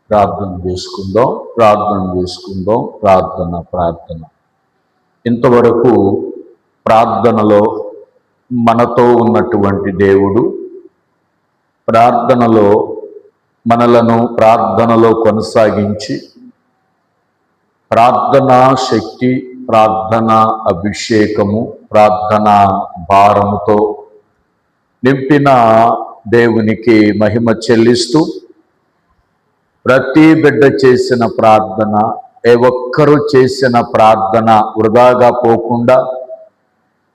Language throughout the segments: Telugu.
ప్రార్థన చేసుకుందాం. ప్రార్థన. ఇంతవరకు ప్రార్థనలో మనతో ఉన్నటువంటి దేవుడు, ప్రార్థనలో మనలను ప్రార్థనలో కొనసాగించి, ప్రార్థనా శక్తి, ప్రార్థనా అభిషేకము, ప్రార్థనా భారముతో నింపిన దేవునికి మహిమ చెల్లిస్తూ, ప్రతి బిడ్డ చేసిన ప్రార్థన, ఏ ఒక్కరు చేసిన ప్రార్థన వృధాగా పోకుండా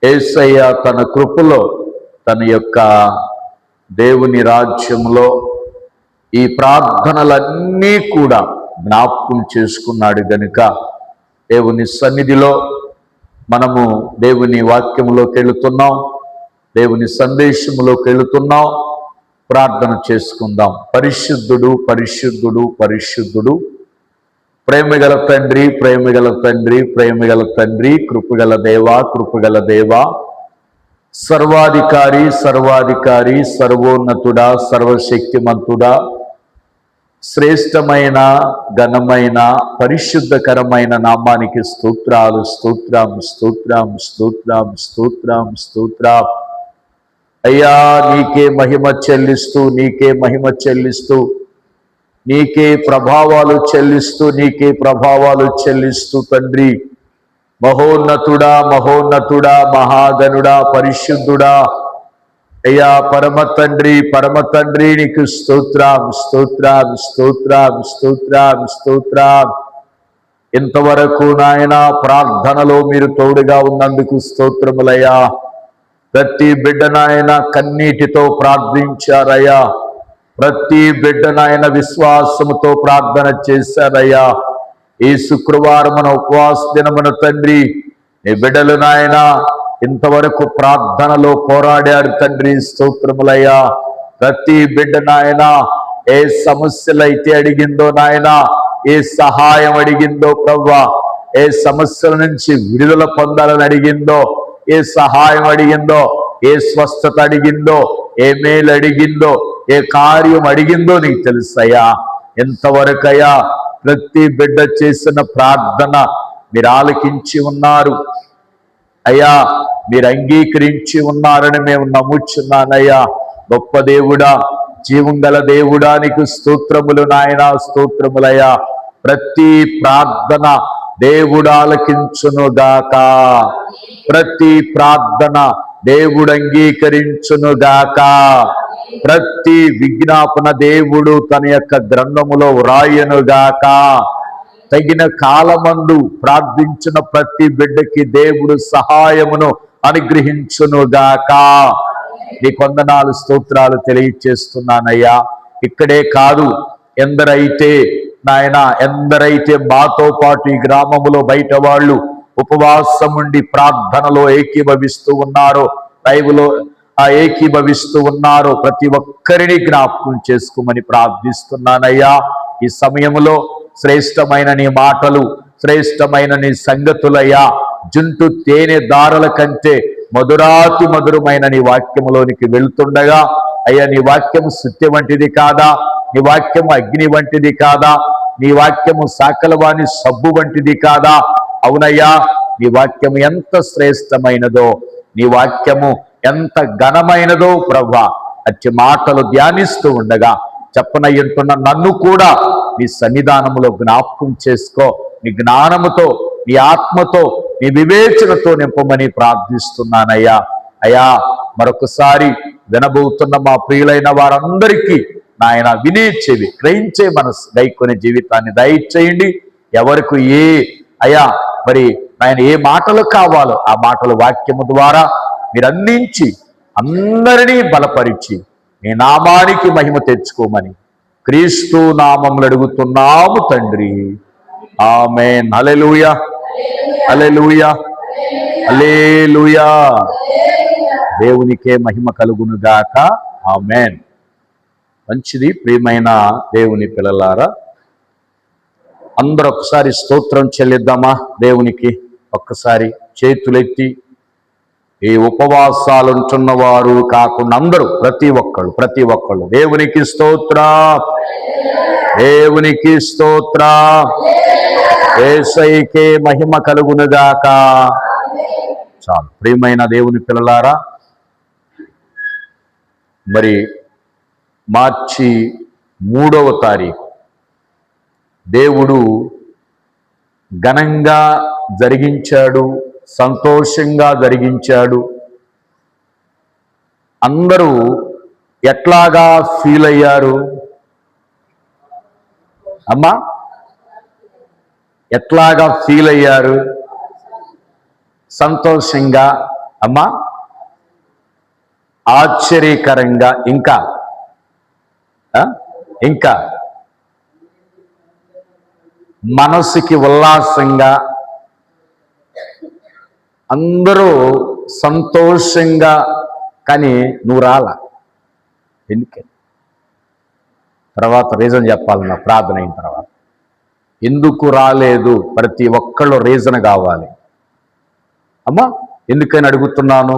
యేసయ్య తన కృపలో, తన యొక్క దేవుని రాజ్యంలో ఈ ప్రార్థనలన్నీ కూడా జ్ఞాపకం చేసుకున్నాడు గనుక దేవుని సన్నిధిలో మనము దేవుని వాక్యంలోకి వెళుతున్నాం, దేవుని సందేశంలోకి వెళుతున్నాం. ప్రార్థన చేసుకుందాం. పరిశుద్ధుడు, పరిశుద్ధుడు, పరిశుద్ధుడు, ప్రేమగల తండ్రి, ప్రేమగల తండ్రి, ప్రేమగల తండ్రి, కృపగల దేవా, కృపగల దేవా, సర్వాధికారి, సర్వాధికారి, సర్వోన్నతుడా, సర్వశక్తిమంతుడా, శ్రేష్టమైన, ఘనమైన, పరిశుద్ధకరమైన నామానికి స్తోత్రాలు, స్తోత్రం, స్తోత్రం, స్తోత్రం, స్తోత్రం, స్తోత్రం. అయ్యా, నీకే మహిమ చెల్లిస్తూ, నీకే మహిమ చెల్లిస్తూ, నీకే ప్రభావాలు చెల్లిస్తూ, నీకే ప్రభావాలు చెల్లిస్తూ తండ్రి, మహోన్నతుడా, మహోన్నతుడా, మహాగణుడా, పరిశుద్ధుడా, అయ్యా పరమ తండ్రి, నీకు స్తోత్రం, స్తోత్రం, స్తోత్రం, స్తోత్రం, స్తోత్రం. ఇంతవరకు నాయన ప్రార్థనలో మీరు తోడుగా ఉన్నందుకు స్తోత్రములయ్యా. ప్రతి బిడ్డ నాయన కన్నీటితో ప్రార్థించారయ్యా, ప్రతి బిడ్డ నాయన విశ్వాసముతో ప్రార్థన చేశారయ్యా. ఈ శుక్రవారమున ఉపవాస దినమున తండ్రి, ఈ బిడ్డలు నాయన ఇంతవరకు ప్రార్థనలో పోరాడారు తండ్రి, స్తోత్రములయ్యా. ప్రతి బిడ్డ నాయన ఏ సమస్యలైతే అడిగిందో నాయన, ఏ సహాయం అడిగిందో ప్రవ్వా, ఏ సమస్యల నుంచి విడుదల పొందాలని అడిగిందో, ఏ సహాయం అడిగిందో, ఏ స్వస్థత అడిగిందో, ఏ మేలు అడిగిందో, ఏ కార్యం అడిగిందో నీకు తెలుసయ్యా. ఎంతవరకయ్యా ప్రతి బిడ్డ చేసిన ప్రార్థన మీరు ఆలకించి ఉన్నారు అయ్యా, మీరు అంగీకరించి ఉన్నారని మేము నమ్ముచున్నానయ్యా. గొప్ప దేవుడా, జీవం గల దేవుడా, నీకు స్తోత్రములు నాయన, స్తోత్రములయ్యా. ప్రతి ప్రార్థన దేవుడు ఆలకించునుగాక, ప్రతి ప్రార్థన దేవుడు అంగీకరించునుగాక, ప్రతి విజ్ఞాపన దేవుడు తన యొక్క గ్రంథములో వ్రాయనుగాక. తగిన కాలమందు ప్రార్థించిన ప్రతి బిడ్డకి దేవుడు సహాయమును అనుగ్రహించునుగాక. నీ వందనాలు, స్తోత్రాలు తెలియచేస్తున్నానయ్యా. ఇక్కడే కాదు, ఎందరైతే మాతో పాటు ఈ గ్రామములో బయట వాళ్ళు ఉపవాసం ఉండి ప్రార్థనలో ఏకీభవిస్తూ ఉన్నారో, లైవ్లో ఏకీభవిస్తూ ఉన్నారో ప్రతి ఒక్కరిని జ్ఞాపకం చేసుకోమని ప్రార్థిస్తున్నానయ్యా. ఈ సమయంలో శ్రేష్టమైన నీ మాటలు, శ్రేష్టమైన నీ సంగతులయ్యా, జుంటు తేనె దారుల కంటే మధురాతి మధురమైన నీ వాక్యములోనికి వెళ్తుండగా అయ్యా, నీ వాక్యము సత్య వంటిది కాదా, నీ వాక్యము అగ్ని వంటిది కాదా, నీ వాక్యము సాకలవాణి సబ్బు వంటిది కాదా? అవునయ్యా, నీ వాక్యము ఎంత శ్రేష్టమైనదో, నీ వాక్యము ఎంత ఘనమైనదో ప్రభా. అట్టి మాటలు ధ్యానిస్తూ ఉండగా చెప్పనయ్యుంటున్న నన్ను కూడా నీ సన్నిధానములో జ్ఞాపకం చేసుకో. నీ జ్ఞానముతో, నీ ఆత్మతో, నీ వివేచనతో నింపమని ప్రార్థిస్తున్నానయ్యా. అయ్యా, మరొకసారి వినబోతున్న మా ప్రియులైన వారందరికీ నాయన వినే చెవి, గ్రహించే మనసు, దైకొనే జీవితాన్ని దయచేయండి. ఎవరికి మరి ఆయన ఏ మాటలు కావాలో ఆ మాటలు వాక్యము ద్వారా మీరు అందించి అందరినీ బలపరిచి నీ నామానికి మహిమ తెచ్చుకోమని క్రీస్తు నామములో అడుగుతున్నాము తండ్రి, ఆమేన్. హల్లెలూయా, హల్లెలూయా, హల్లెలూయా. దేవునికే మహిమ కలుగునుగాక. ఆమేన్. మంచిది. ప్రియమైన దేవుని పిల్లలారా, అందరూ ఒకసారి స్తోత్రం చెల్లిద్దామా దేవునికి? ఒక్కసారి చేతులెత్తి, ఈ ఉపవాసాలు ఉంటున్న వారు కాకుండా అందరూ ప్రతి ఒక్కళ్ళు దేవునికి స్తోత్రం. దేవునికి స్తోత్రం. యేసయ్యకే మహిమ కలుగునుగాక. చాలు. ప్రియమైన దేవుని పిల్లలారా, మరి మార్చి 3వ తారీఖు దేవుడు ఘనంగా జరిగించాడు, సంతోషంగా జరిగించాడు. అందరూ ఎట్లాగా ఫీల్ అయ్యారు అమ్మా? ఎట్లాగా ఫీల్ అయ్యారు? సంతోషంగా అమ్మా, ఆశ్చర్యకరంగా, ఇంకా ఇంకా మనసుకి ఉల్లాసంగా, అందరూ సంతోషంగా. కానీ నువ్వు రాలా. ఎందుకని? తర్వాత రీజన్ చెప్పాలి. నా ప్రార్థన అయిన తర్వాత ఎందుకు రాలేదు ప్రతి ఒక్కళ్ళు రీజన్ కావాలి. అమ్మా ఎందుకని అడుగుతున్నాను?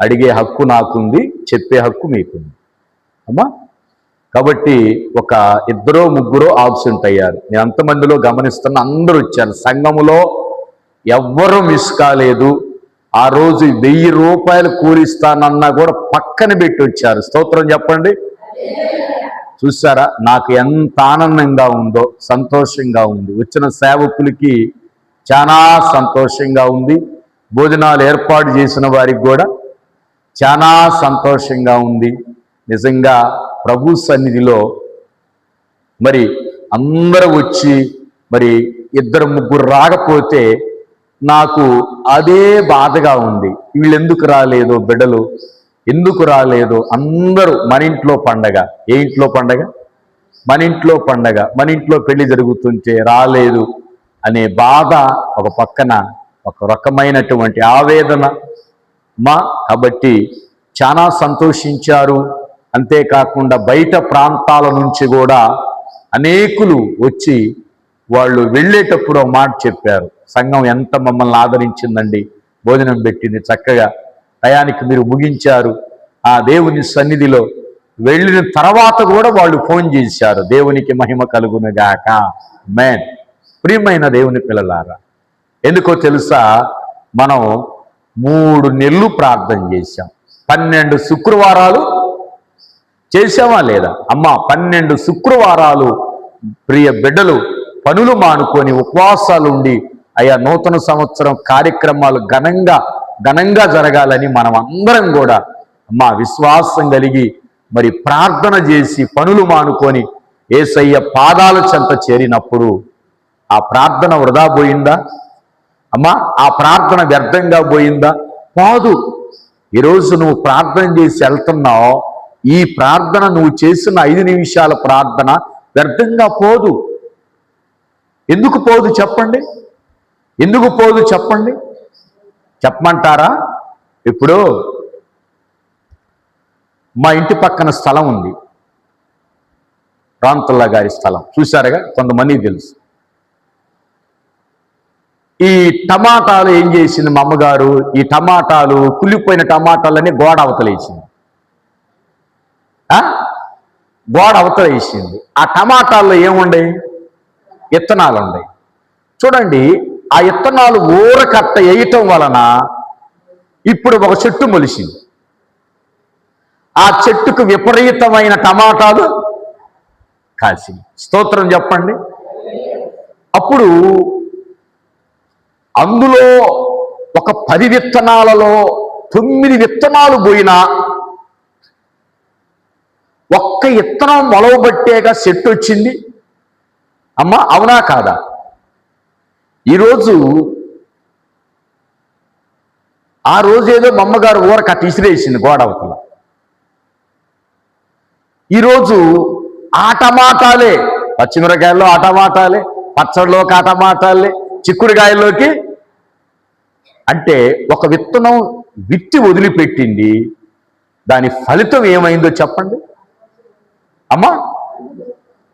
అడిగే హక్కు నాకుంది, చెప్పే హక్కు మీకుంది అమ్మా. కాబట్టి ఒక 2-3 ఆబ్సెంట్ అయ్యారు. నేను అంతమందిలో గమనిస్తున్న, అందరూ వచ్చారు. సంఘములో ఎవ్వరూ మిస్ కాలేదు. ఆ రోజు 1000 రూపాయలు కూలిస్తానన్నా కూడా పక్కన పెట్టి వచ్చారు. స్తోత్రం చెప్పండి. చూసారా నాకు ఎంత ఆనందంగా ఉందో, సంతోషంగా ఉంది. వచ్చిన సేవకులకి చాలా సంతోషంగా ఉంది. భోజనాలు ఏర్పాటు చేసిన వారికి కూడా చాలా సంతోషంగా ఉంది. నిజంగా ప్రభు సన్నిధిలో మరి అందరూ వచ్చి మరి 2-3 రాకపోతే నాకు అదే బాధగా ఉంది. వీళ్ళు ఎందుకు రాలేదు, బిడ్డలు ఎందుకు రాలేదు? అందరూ మన ఇంట్లో పండగ. ఏ ఇంట్లో పండగ? మన ఇంట్లో పండగ. మన ఇంట్లో పెళ్లి జరుగుతుంటే రాలేదు అనే బాధ ఒక పక్కన, ఒక రకమైనటువంటి ఆవేదన కాబట్టి చాలా సంతోషించారు. అంతేకాకుండా బయట ప్రాంతాల నుంచి కూడా అనేకులు వచ్చి వాళ్ళు వెళ్ళేటప్పుడు ఒక మాట చెప్పారు. సంఘం ఎంత మమ్మల్ని ఆదరించిందండి, భోజనం పెట్టింది, చక్కగా టయానికి మీరు ముగించారు. ఆ దేవుని సన్నిధిలో వెళ్ళిన తర్వాత కూడా వాళ్ళు ఫోన్ చేశారు. దేవునికి మహిమ కలుగునుగాక. ఆమేన్. ప్రియమైన దేవుని పిల్లలారా, ఎందుకో తెలుసా? మనం 3 నెలలు ప్రార్థన చేశాం. 12 శుక్రవారాలు చేసామా లేదా అమ్మా? 12 శుక్రవారాలు ప్రియ బిడ్డలు పనులు మానుకొని ఉపవాసాలు ఉండి, అయ్యా నూతన సంవత్సరం కార్యక్రమాలు ఘనంగా జరగాలని మనం అందరం కూడా అమ్మా విశ్వాసం కలిగి మరి ప్రార్థన చేసి పనులు మానుకొని యేసయ్య పాదాల చెంత చేరినప్పుడు ఆ ప్రార్థన వృధా పోయిందా అమ్మా? ఆ ప్రార్థన వ్యర్థంగా పోయిందా? కాదు. ఈరోజు నువ్వు ప్రార్థన చేసి వెళ్తున్నావు. ఈ ప్రార్థన నువ్వు చేసిన 5 నిమిషాల ప్రార్థన వ్యర్థంగా పోదు. ఎందుకు పోదు చెప్పండి? ఎందుకు పోదు చెప్పండి? చెప్పమంటారా? ఇప్పుడు మా ఇంటి పక్కన స్థలం ఉంది, రాంతుల్లా గారి స్థలం. చూశారుగా, కొంతమందికి తెలుసు. ఈ టమాటాలు ఏం చేసింది మా అమ్మగారు? ఈ టమాటాలు, కుళ్ళిపోయిన టమాటాలన్నీ గోడ అవతలేసింది. గోడ అవతలేసింది. ఆ టమాటాల్లో ఏముండయి? విత్తనాలు ఉన్నాయి. చూడండి, ఆ విత్తనాలు ఊరకట్ట వేయటం వలన ఇప్పుడు ఒక చెట్టు మొలిసింది. ఆ చెట్టుకు విపరీతమైన టమాటాలు కాసింది. స్తోత్రం చెప్పండి. అప్పుడు అందులో ఒక 10 విత్తనాలలో 9 విత్తనాలు పోయినా ఒక్క విత్తనం మొలవబట్టేగా చెట్టు వచ్చింది. అమ్మా అవునా కాదా? ఈరోజు ఆ రోజేదో మా అమ్మగారు ఊరకట్ట ఇసిరేసింది గోడ అవతల. ఈరోజు ఆ టమాటాలే, పచ్చిమిరకాయల్లో ఆ టమాటాలే, పచ్చడిలోకి ఆ టమాటాలే, చిక్కుడుకాయల్లోకి. అంటే ఒక విత్తనం విత్తి వదిలిపెట్టింది, దాని ఫలితం ఏమైందో చెప్పండి అమ్మా.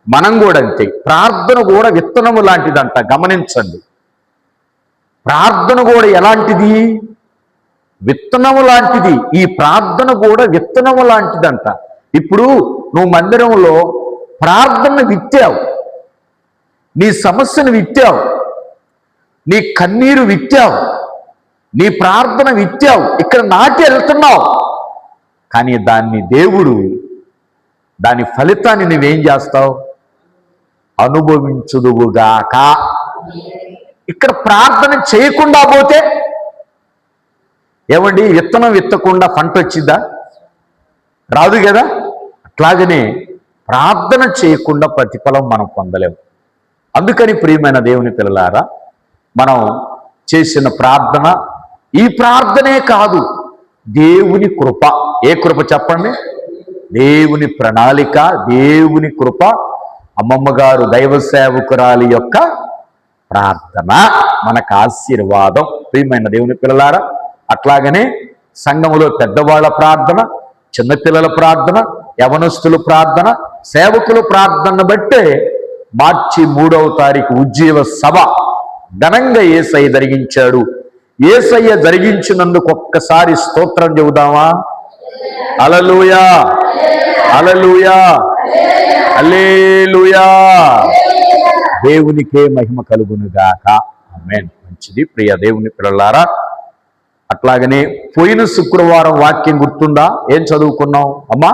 మనం కూడా అంతే. ప్రార్థన కూడా విత్తనము లాంటిదంట. గమనించండి, ప్రార్థన కూడా ఎలాంటిది? విత్తనము లాంటిది. ఈ ప్రార్థన కూడా విత్తనము లాంటిదంట. ఇప్పుడు నువ్వు మందిరంలో ప్రార్థన విత్తావు, నీ సమస్యను విత్తావు, నీ కన్నీరు విత్తావు, నీ ప్రార్థన విత్తావు, ఇక్కడ నాటి వెళ్తున్నావు. కానీ దేవుడు దాని ఫలితాన్ని నువ్వేం చేస్తావు? అనుభవించుదువుగాక. ఇక్కడ ప్రార్థన చేయకుండా పోతే ఏమండి, విత్తనం విత్తకుండా పంట వచ్చిందా? రాదు కదా. అట్లాగనే ప్రార్థన చేయకుండా ప్రతిఫలం మనం పొందలేము. అందుకని ప్రియమైన దేవుని పిల్లలారా, మనం చేసిన ప్రార్థన, ఈ ప్రార్థనే కాదు, దేవుని కృప. ఏ కృప చెప్పండి? దేవుని ప్రణాళిక, దేవుని కృప, అమ్మమ్మ గారు దైవ సేవకురాలి యొక్క ప్రార్థన మనకు ఆశీర్వాదం. ప్రియమైన దేవుని పిల్లలారా, అట్లాగనే సంఘములో పెద్దవాళ్ళ ప్రార్థన, చిన్నపిల్లల ప్రార్థన, యవనస్తుల ప్రార్థన, సేవకుల ప్రార్థన బట్టే మార్చి 3వ తారీఖు ఉజ్జీవ సభ ఘనంగా యేసయ్య జరిగించాడు. యేసయ్య జరిగించినందుకు ఒక్కసారి స్తోత్రం చెబుదామా? హల్లెలూయా, హల్లెలూయా, హల్లెలూయా. దేవునికే మహిమ కలుగునుగాక. ఆమేన్. మంచిది ప్రియ దేవుని పిల్లలారా, అట్లాగనే పోయిన శుక్రవారం వాక్యం గుర్తుందా? ఏం చదువుకున్నాం అమ్మా?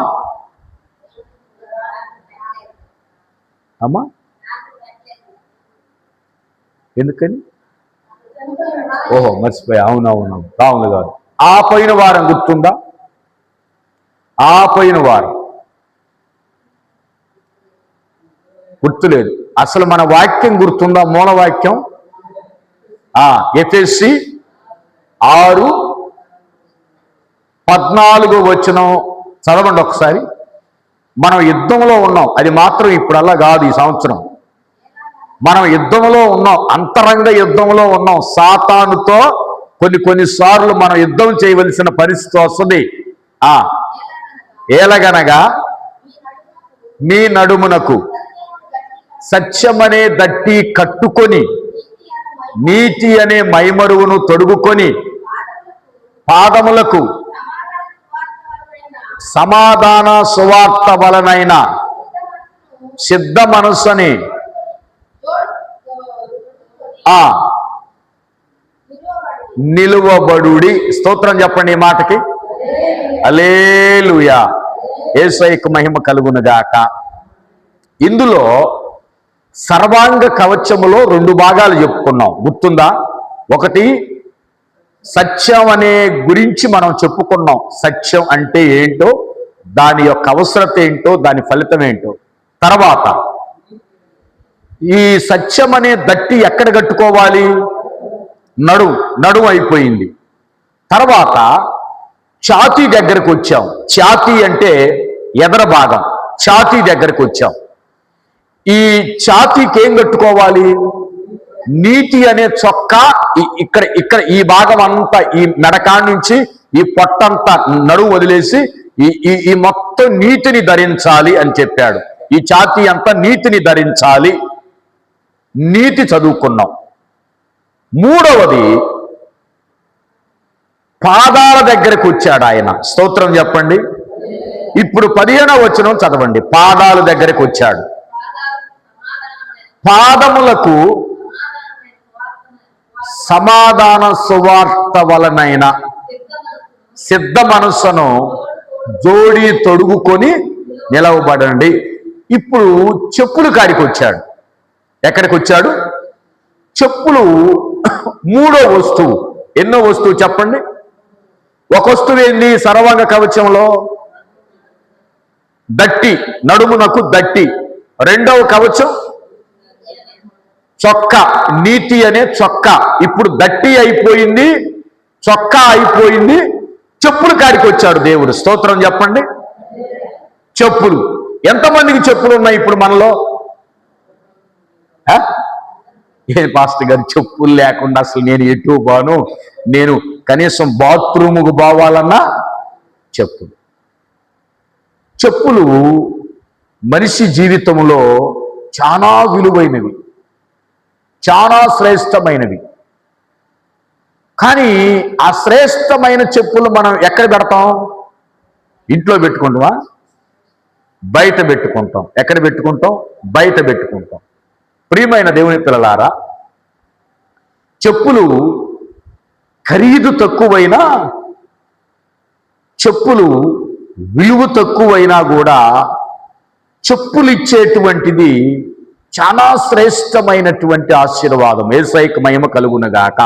అమ్మా ఎందుకని? ఓహో, మర్చిపోయా. అవునవును, రావులు గారు. ఆ పోయిన వారం గుర్తుందా? ఆ పోయిన వారం గుర్తులేదు. అసలు మన వాక్యం గుర్తుందా? మూల వాక్యం ఎఫెసీ 6:14 చదవండి ఒకసారి. మనం యుద్ధంలో ఉన్నాం, అది మాత్రం ఇప్పుడల్లా కాదు, ఈ సంవత్సరం మనం యుద్ధంలో ఉన్నాం, అంతరంగ యుద్ధంలో ఉన్నాం. సాతానుతో కొన్నిసార్లు మనం యుద్ధం చేయవలసిన పరిస్థితి వస్తుంది. ఏలగనగా మీ నడుమునకు సత్యమనే దట్టి కట్టుకొని, నీతి అనే మైమరువును తొడుగుకొని, పాదములకు సమాధాన సువార్త వలనైన సిద్ధ మనస్సుని నిలువబడుడి. స్తోత్రం చెప్పండి ఈ మాటకి. హల్లెలూయా. యేసయ్యకు మహిమ కలుగునుగాక. ఇందులో సర్వాంగ కవచములో 2 భాగాలు చెప్పుకున్నాం, గుర్తుందా? ఒకటి సత్యం అనే గురించి మనం చెప్పుకున్నాం. సత్యం అంటే ఏంటో, దాని యొక్క అవసరత ఏంటో, దాని ఫలితం ఏంటో. తర్వాత ఈ సత్యం అనే దట్టి ఎక్కడ కట్టుకోవాలి? నడుము అయిపోయింది. తర్వాత ఛాతీ దగ్గరకు వచ్చాం. ఛాతీ అంటే ఎదర భాగం, ఛాతీ దగ్గరకు వచ్చాం. ఈ ఛాతీకి ఏం కట్టుకోవాలి? నీతి అనే చొక్కా. ఇక్కడ ఈ భాగం అంతా, ఈ మెడకా నుంచి ఈ పొట్టంతా నడుము వదిలేసి ఈ మొత్తం నీతిని ధరించాలి అని చెప్పాడు. ఈ ఛాతీ అంతా నీతిని ధరించాలి. నీతి చదువుకున్నాం. మూడవది పాదాల దగ్గరకు వచ్చాడు ఆయన. స్తోత్రం చెప్పండి. ఇప్పుడు 15వ వచనం చదవండి. పాదాల దగ్గరకు వచ్చాడు. పాదములకు సమాధాన సువార్త వలనైన సిద్ధ మనస్సును జోడి తొడుగుకొని నిలవబడండి. ఇప్పుడు చెప్పులు కాడికి వచ్చాడు. ఎక్కడికి వచ్చాడు? చెప్పులు 3వ వస్తువు. ఎన్నో వస్తువు చెప్పండి? ఒక వస్తువు ఏంది? సర్వాంగ కవచంలో దట్టి, నడుమునకు దట్టి. 2వ కవచం చొక్కా, నీతి అనే చొక్కా. ఇప్పుడు దట్టి అయిపోయింది, చొక్కా అయిపోయింది, చెప్పులు కాడికి వచ్చాడు దేవుడు. స్తోత్రం చెప్పండి. చెప్పులు. ఎంతమందికి చెప్పులు ఉన్నాయి ఇప్పుడు మనలో? ఏ పాస్టర్ గారు, చెప్పులు లేకుండా అసలు నేను ఎటు బాను, నేను కనీసం బాత్రూముకు పోవాలన్నా చెప్పులు మనిషి జీవితంలో చాలా విలువైనవి, చాలా శ్రేష్టమైనవి. కానీ ఆ శ్రేష్టమైన చెప్పులు మనం ఎక్కడ పెడతాం? ఇంట్లో పెట్టుకుంటామా? బయట పెట్టుకుంటాం. ఎక్కడ పెట్టుకుంటాం? బయట పెట్టుకుంటాం. ప్రియమైన దేవుని పిల్లలారా, చెప్పులు ఖరీదు తక్కువైనా, చెప్పులు విలువ తక్కువైనా కూడా చెప్పులు ఇచ్చేటువంటిది చాలా శ్రేష్టమైనటువంటి ఆశీర్వాదం. యేసయ్యకు మహిమ కలుగునుగాక.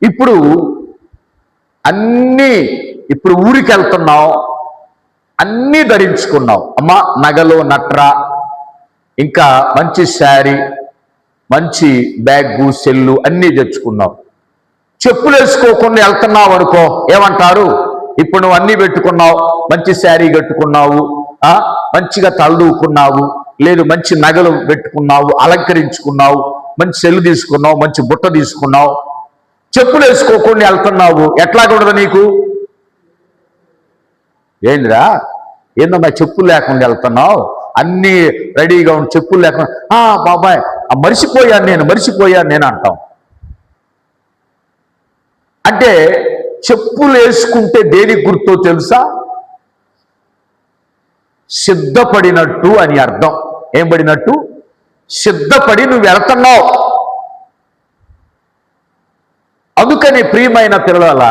ఇప్పుడు ఊరికి వెళ్తున్నావు, అన్నీ ధరించుకున్నావు. అమ్మ, నగలు నట్ర, ఇంకా మంచి శారీ, మంచి బ్యాగు, సెల్లు అన్నీ తెచ్చుకున్నావు. చెప్పులు వేసుకోకుండా వెళ్తున్నావు అనుకో, ఏమంటారు? ఇప్పుడు నువ్వు అన్నీ పెట్టుకున్నావు, మంచి శారీ కట్టుకున్నావు, మంచిగా తలదూకున్నావు, లేదు మంచి నగలు పెట్టుకున్నావు, అలంకరించుకున్నావు, మంచి సెల్లు తీసుకున్నావు, మంచి బుట్ట తీసుకున్నావు, చెప్పులు వేసుకోకుండా వెళ్తున్నావు. ఎట్లాగూడదు నీకు? ఏందిరా, ఏందమ్మా చెప్పులు లేకుండా వెళ్తున్నావు, అన్నీ రెడీగా ఉండి చెప్పులు లేకుండా, బాబాయ్ మరిచిపోయాను నేను అంటాం. అంటే చెప్పులు వేసుకుంటే దేనికి గుర్తో తెలుసా? సిద్ధపడినట్టు అని అర్థం. ఏం పడినట్టు? సిద్ధపడి నువ్వు వెళ్తున్నావు. అందుకని ప్రియమైన పిల్లల,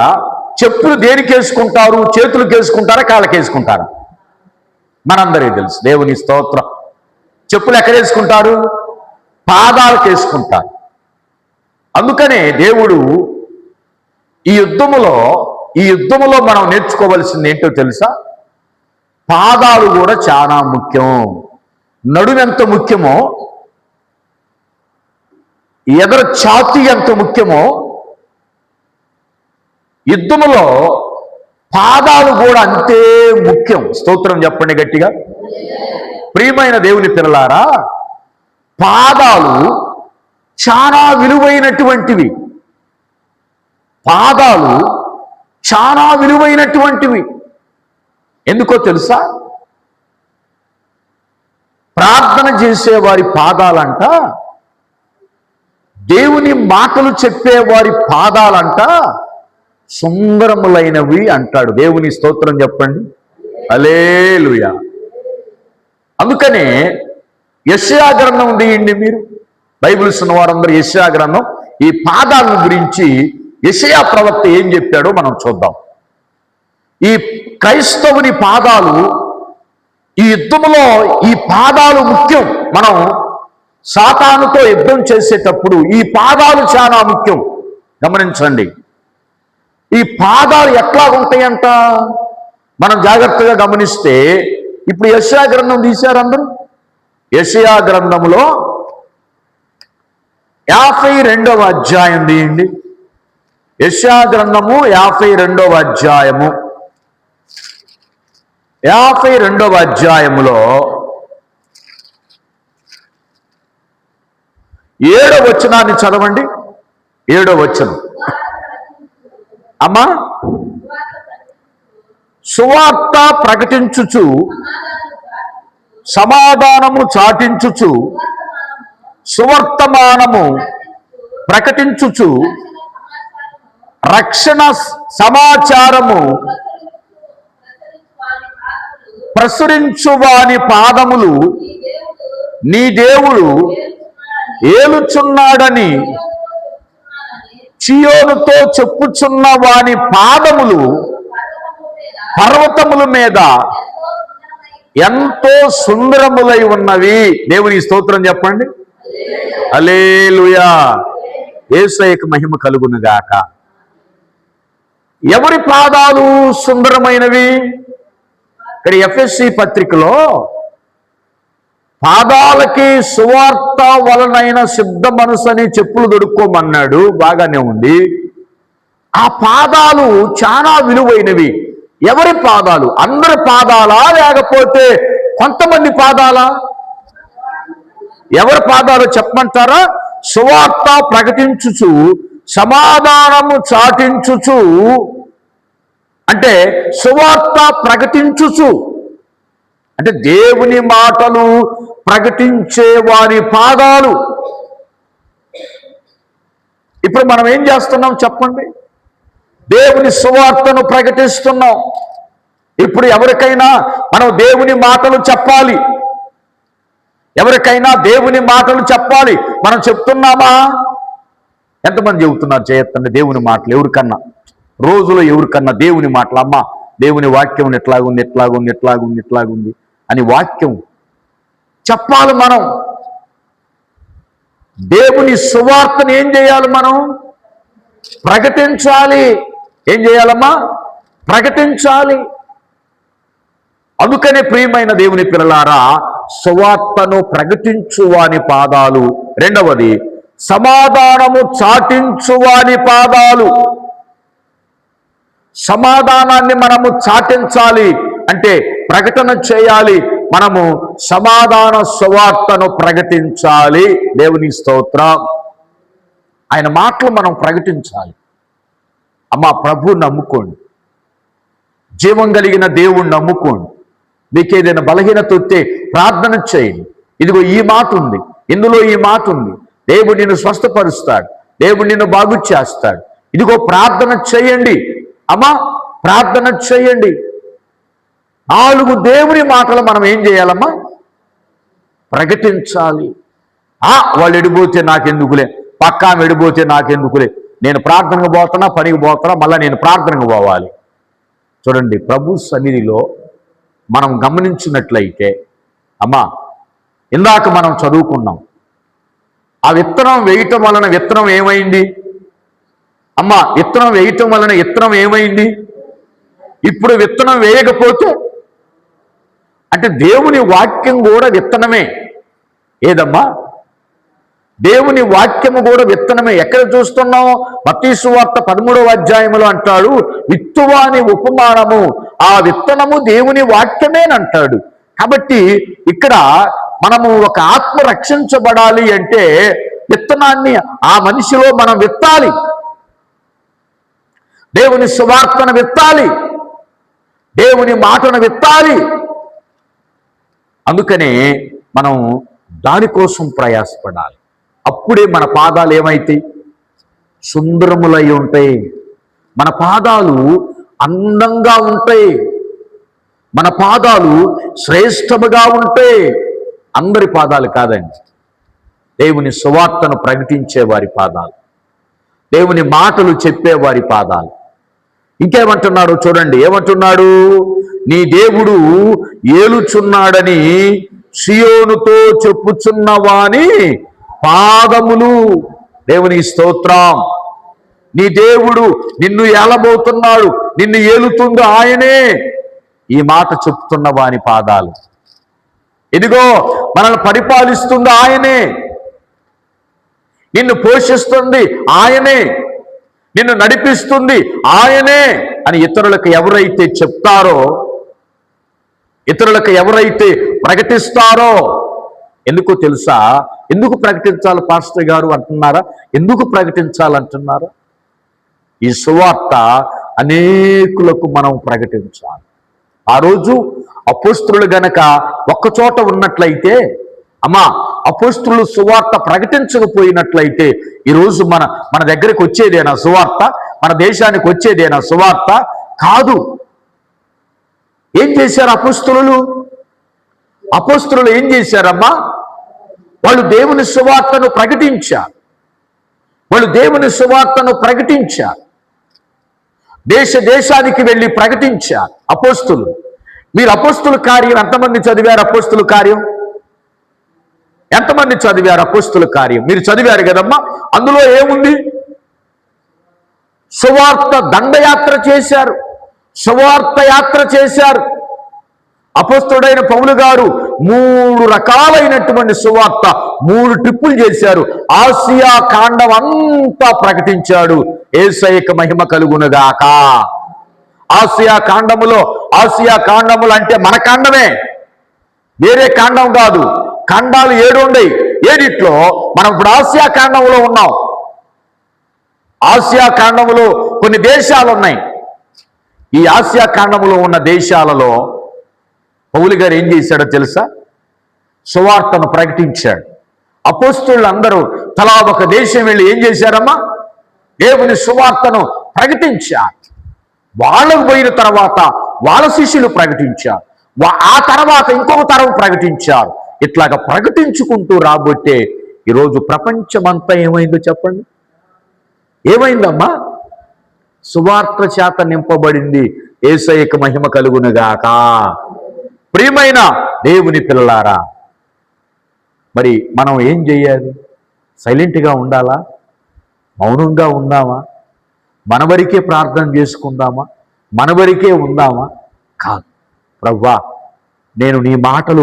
చెప్పులు దేనికి వేసుకుంటారు? చేతులకు వేసుకుంటారా, కాళ్ళకి వేసుకుంటారా? మనందరికీ తెలుసు. దేవుని స్తోత్రం. చెప్పులు ఎక్కడ వేసుకుంటారు? పాదాలకు వేసుకుంటారు. అందుకనే దేవుడు ఈ యుద్ధములో మనం నేర్చుకోవలసింది ఏంటో తెలుసా? పాదాలు కూడా చాలా ముఖ్యం. నడుము ఎంత ముఖ్యమో, ఎదర ఛాతీ ఎంత ముఖ్యమో, యుద్ధములో పాదాలు కూడా అంతే ముఖ్యం. స్తోత్రం చెప్పండి గట్టిగా. ప్రియమైన దేవుని పిల్లలారా, పాదాలు చాలా విలువైనటువంటివి. పాదాలు చాలా విలువైనటువంటివి. ఎందుకో తెలుసా? ప్రార్థన చేసేవారి పాదాలంట, దేవుని మాటలు చెప్పేవారి పాదాలంట సుందరములైనవి అంటాడు. దేవుని స్తోత్రం చెప్పండి. హల్లెలూయా. అందుకనే యెషయా గ్రంథం తీయండి. మీరు బైబిల్స్ ఉన్న వారందరూ యెషయా గ్రంథం, ఈ పాదాలను గురించి యెషయా ప్రవక్త ఏం చెప్పాడో మనం చూద్దాం. ఈ క్రైస్తవుని పాదాలు, ఈ యుద్ధంలో ఈ పాదాలు ముఖ్యం. మనం సాతానుతో యుద్ధం చేసేటప్పుడు ఈ పాదాలు చాలా ముఖ్యం. గమనించండి. ఈ పాదాలు ఎట్లా ఉంటాయంట మనం జాగ్రత్తగా గమనిస్తే, ఇప్పుడు యెషయా గ్రంథం తీశారు అందరూ. యెషయా గ్రంథంలో 52వ అధ్యాయం తీయండి. యెషయా గ్రంథము 52వ అధ్యాయము. 52వ అధ్యాయములో 7వ వచనాన్ని చదవండి. 7వ వచనం. అమ్మా, సువార్త ప్రకటించుచు, సమాధానము చాటించుచు, సువర్తమానము ప్రకటించుచు, రక్షణ సమాచారము ప్రచురించు వాని పాదములు నీ దేవుడు ఏలుచున్నాడని చీయోనుతో చెప్పుచున్న వాని పాదములు పర్వతముల మీద ఎంతో సుందరములై ఉన్నవి. దేవుని స్తోత్రం చెప్పండి. హల్లెలూయా. యేసయ్యకు మహిమ కలుగునుగాక. ఎవరి పాదాలు సుందరమైనవి? ఇక్కడ ఎఫెసీ పత్రికలో పాదాలకి సువార్త వలనైన సిద్ధ మనసుని చెప్పులు దొడుక్కోమన్నాడు. బాగానే ఉంది. ఆ పాదాలు చాలా విలువైనవి. ఎవరి పాదాలు? అందరి పాదాలా, లేకపోతే కొంతమంది పాదాలా? ఎవరి పాదాలు చెప్పమంటారా? సువార్త ప్రకటించుచు, సమాధానము చాటించుచు, అంటే సువార్త ప్రకటించుచు అంటే దేవుని మాటలు ప్రకటించే వారి పాదాలు. ఇప్పుడు మనం ఏం చేస్తున్నాం చెప్పండి? దేవుని సువార్తను ప్రకటిస్తున్నాం. ఇప్పుడు ఎవరికైనా మనం దేవుని మాటలు చెప్పాలి, ఎవరికైనా దేవుని మాటలు చెప్పాలి, మనం చెప్తున్నామా? ఎంతమంది చెబుతున్నారు? చేయొద్దండి దేవుని మాటలు. ఎవరికన్నా రోజులో ఎవరికన్నా దేవుని మాటలు, అమ్మ దేవుని వాక్యం ఎట్లాగుంది ఎట్లాగుంది ఎట్లాగుంది ఎట్లాగుంది అని వాక్యం చెప్పాలి. మనం దేవుని సువార్తను ఏం చేయాలి? మనం ప్రకటించాలి. ఏం చేయాలమ్మా? ప్రకటించాలి. అందుకనే ప్రియమైన దేవుని పిల్లలారా, సువార్తను ప్రకటించువాని పాదాలు. రెండవది, సమాధానము చాటించువాని పాదాలు. సమాధానాన్ని మనము చాటించాలి అంటే ప్రకటన చేయాలి. మనము సమాధాన సువార్తను ప్రకటించాలి. దేవుని స్తోత్రం. ఆయన మాటలు మనం ప్రకటించాలి. అమ్మా, ప్రభు నమ్ముకోండి, జీవం కలిగిన దేవుణ్ణి నమ్ముకోండి. మీకు ఏదైనా బలహీనత వస్తే ప్రార్థన చేయండి. ఇదిగో ఈ మాట ఉంది, ఇందులో ఈ మాట ఉంది, దేవుడు నిన్ను స్వస్థపరుస్తాడు, దేవుడు నిన్ను బాగు చేస్తాడు. ఇదిగో ప్రార్థన చేయండి అమ్మా, ప్రార్థన చేయండి. 4 దేవుని మాటలు మనం ఏం చేయాలమ్మా? ప్రకటించాలి. వాళ్ళు ఎడిపోతే నాకెందుకులే, పక్కా ఎడిపోతే నాకెందుకులే, నేను ప్రార్థనకు పోతున్నా, పనికి పోతున్నా, మళ్ళీ నేను ప్రార్థనకు పోవాలి. చూడండి, ప్రభు సన్నిధిలో మనం గమనించినట్లయితే అమ్మా, ఇందాక మనం చదువుకున్నాం, ఆ విత్తనం వేయటం వలన విత్తనం ఏమైంది? అమ్మా, విత్తనం వేయటం వలన విత్తనం ఏమైంది? ఇప్పుడు విత్తనం వేయకపోతే అంటే దేవుని వాక్యం కూడా విత్తనమే. ఏదమ్మా? దేవుని వాక్యము కూడా విత్తనమే. ఎక్కడ చూస్తున్నాం? మత్తయి సువార్త 13వ అధ్యాయంలో అంటాడు, విత్తువాని ఉపమానము, ఆ విత్తనము దేవుని వాక్యమేనంటాడు. కాబట్టి ఇక్కడ మనము ఒక ఆత్మ రక్షించబడాలి అంటే విత్తనాన్ని ఆ మనిషిలో మనం విత్తాలి, దేవుని సువార్తను విత్తాలి, దేవుని మాటను విత్తాలి. అందుకనే మనం దానికోసం ప్రయాసపడాలి. అప్పుడే మన పాదాలు ఏమైతాయి? సుందరములై ఉంటాయి. మన పాదాలు అందంగా ఉంటాయి, మన పాదాలు శ్రేష్టముగా ఉంటాయి. అందరి పాదాలు కాదండి, దేవుని సువార్తను ప్రకటించే వారి పాదాలు, దేవుని మాటలు చెప్పేవారి పాదాలు. ఇంకేమంటున్నాడు చూడండి, ఏమంటున్నాడు? నీ దేవుడు ఏలుచున్నాడని సియోనుతో చెప్పుచున్నవాని పాదములు. దేవుని స్తోత్రం. నీ దేవుడు నిన్ను ఏలబోతున్నాడు, నిన్ను ఏలుతుంది ఆయనే. ఈ మాట చెప్తున్న వాని పాదాలు. ఇదిగో మనల్ని పరిపాలిస్తుంది ఆయనే, నిన్ను పోషిస్తుంది ఆయనే, నిన్ను నడిపిస్తుంది ఆయనే అని ఇతరులకు ఎవరైతే చెప్తారో, ఇతరులకు ఎవరైతే ప్రకటిస్తారో, ఎందుకో తెలుసా? ఎందుకు ప్రకటించాలి పాస్టర్ గారు అంటున్నారా? ఎందుకు ప్రకటించాలంటున్నారా? ఈ సువార్త అనేకులకు మనం ప్రకటించాలి. ఆ రోజు అపోస్తలులు గనక ఒక్కచోట ఉన్నట్లయితే, అమ్మా, అపోస్తలులు సువార్త ప్రకటించకపోయినట్లయితే ఈరోజు మన దగ్గరికి వచ్చేదేనా సువార్త? మన దేశానికి వచ్చేదేనా సువార్త? కాదు. ఏం చేశారు అపోస్తలులు? అపోస్తలులు ఏం చేశారమ్మా? వాళ్ళు దేవుని సువార్తను ప్రకటించారు. వాళ్ళు దేవుని సువార్తను ప్రకటించారు. దేశానికి వెళ్ళి ప్రకటించారు అపోస్తలులు. మీరు అపోస్తల కార్యం ఎంతమంది చదివారు? అపోస్తల కార్యం ఎంతమంది చదివారు? అపోస్తల కార్యం మీరు చదివారు కదమ్మా. అందులో ఏముంది? సువార్త దండయాత్ర చేశారు, సువార్త యాత్ర చేశారు. అపోస్తలుడైన పౌలు గారు 3 రకాలైనటువంటి సువార్త 3 ట్రిప్పులు చేశారు. ఆసియా కాండం అంతా ప్రకటించాడు. యేసయ్యకు మహిమ కలుగునుగాక. ఆసియా కాండములో అంటే మన కాండమే, వేరే కాండం కాదు. ఖండాలు 7 ఉన్నాయి. 7 మనం ఇప్పుడు ఆసియా కాండంలో ఉన్నాం. ఆసియా కాండములో కొన్ని దేశాలు ఉన్నాయి. ఈ ఆసియా కాండములో ఉన్న దేశాలలో పౌలు గారు ఏం చేశాడో తెలుసా? సువార్తను ప్రకటించాడు. అపోస్తలులు అందరూ తలా ఒక దేశం వెళ్ళి ఏం చేశారమ్మా? దేవుని సువార్తను ప్రకటించారు. వాళ్ళకు పోయిన తర్వాత వాళ్ళ శిష్యులు ప్రకటించారు, ఆ తర్వాత ఇంకొక తరం ప్రకటించారు. ఇట్లాగా ప్రకటించుకుంటూ రాబట్టే ఈరోజు ప్రపంచమంతా ఏమైందో చెప్పండి. ఏమైందమ్మా? సువార్త చేత నింపబడింది. యేసయ్యకు మహిమ కలుగునుగాక. ప్రియమైన దేవుని పిల్లలారా, మరి మనం ఏం చేయాలి? సైలెంట్గా ఉండాలా? మౌనంగా ఉందామా? మన వరకే ప్రార్థన చేసుకుందామా? మన వరకే ఉందామా? కాదు. ప్రభువా, నేను నీ మాటలు